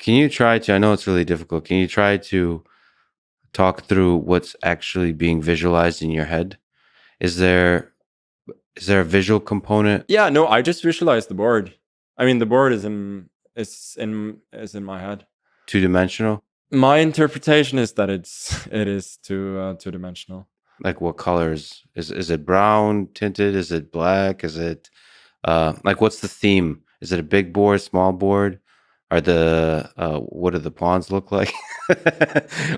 Can you try to? I know it's really difficult. Can you try to talk through what's actually being visualized in your head? Is there a visual component? Yeah, no, I just visualize the board. I mean, the board is in my head. Two-dimensional? My interpretation is that it is two-dimensional. Like what colors? Is it brown tinted? Is it black? Is it like what's the theme? Is it a big board, small board? Are the what do the pawns look like?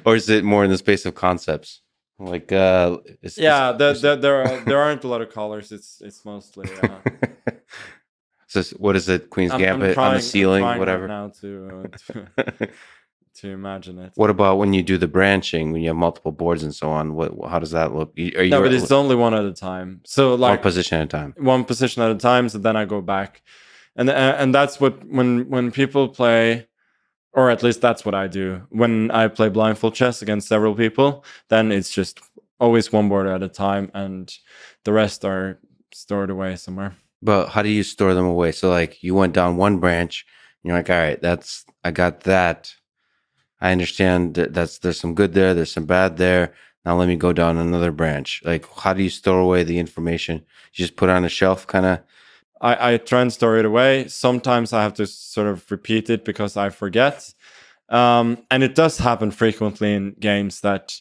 Or is it more in the space of concepts? Like There aren't a lot of colors. It's mostly so what is it? Queen's I'm Gambit on the ceiling, trying whatever. right now to imagine it. What about when you do the branching, when you have multiple boards and so on? How does that look? No, but it's only one at a time. So like one position at a time. One position at a time. So then I go back, and that's what when people play, or at least that's what I do when I play blindfold chess against several people. Then it's just always one board at a time, and the rest are stored away somewhere. But how do you store them away? So like you went down one branch, and you're like, all right, I got that. I understand that there's some good there, there's some bad there. Now let me go down another branch. Like, how do you store away the information? You just put it on a shelf, kind of. I try and store it away. Sometimes I have to sort of repeat it because I forget, and it does happen frequently in games that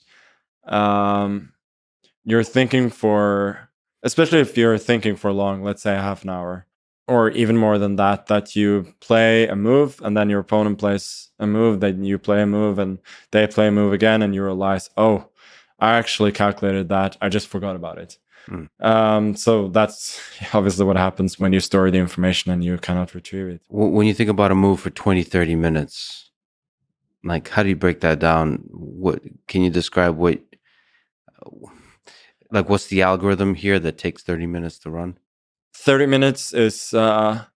you're thinking for, especially if you're thinking for long, let's say half an hour. Or even more than that, that you play a move and then your opponent plays a move, then you play a move and they play a move again, and you realize, oh, I actually calculated that. I just forgot about it. So that's obviously what happens when you store the information and you cannot retrieve it. When you think about a move for 20, 30 minutes, like how do you break that down? What can you describe what's the algorithm here that takes 30 minutes to run? 30 minutes is, at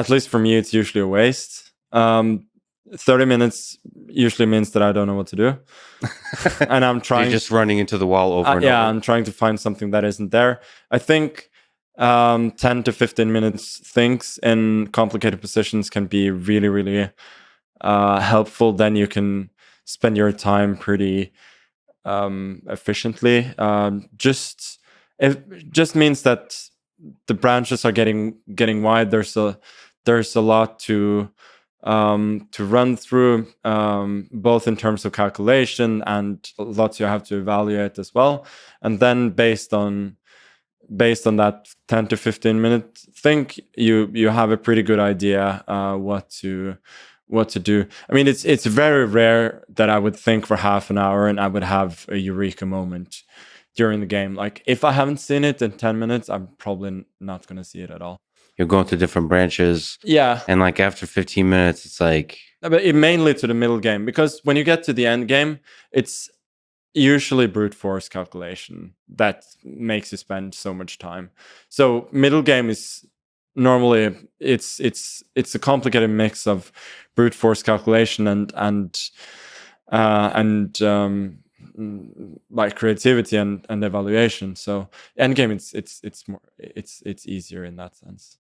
least for me, it's usually a waste. 30 minutes usually means that I don't know what to do. And I'm trying... You're just running into the wall over and over. Yeah, I'm trying to find something that isn't there. I think 10 to 15 minutes thinks in complicated positions can be really, really helpful. Then you can spend your time pretty efficiently. It just means that the branches are getting wide. There's a lot to run through, both in terms of calculation and lots you have to evaluate as well. And then based on that 10 to 15 minute think, you have a pretty good idea what to do. I mean, it's very rare that I would think for half an hour and I would have a eureka moment during the game. Like if I haven't seen it in 10 minutes, I'm probably not going to see it at all. You're going to different branches. Yeah. And like after 15 minutes, it's like... But mainly to the middle game, because when you get to the end game, it's usually brute force calculation that makes you spend so much time. So middle game is normally it's a complicated mix of brute force calculation and like creativity and evaluation. So endgame, it's easier in that sense.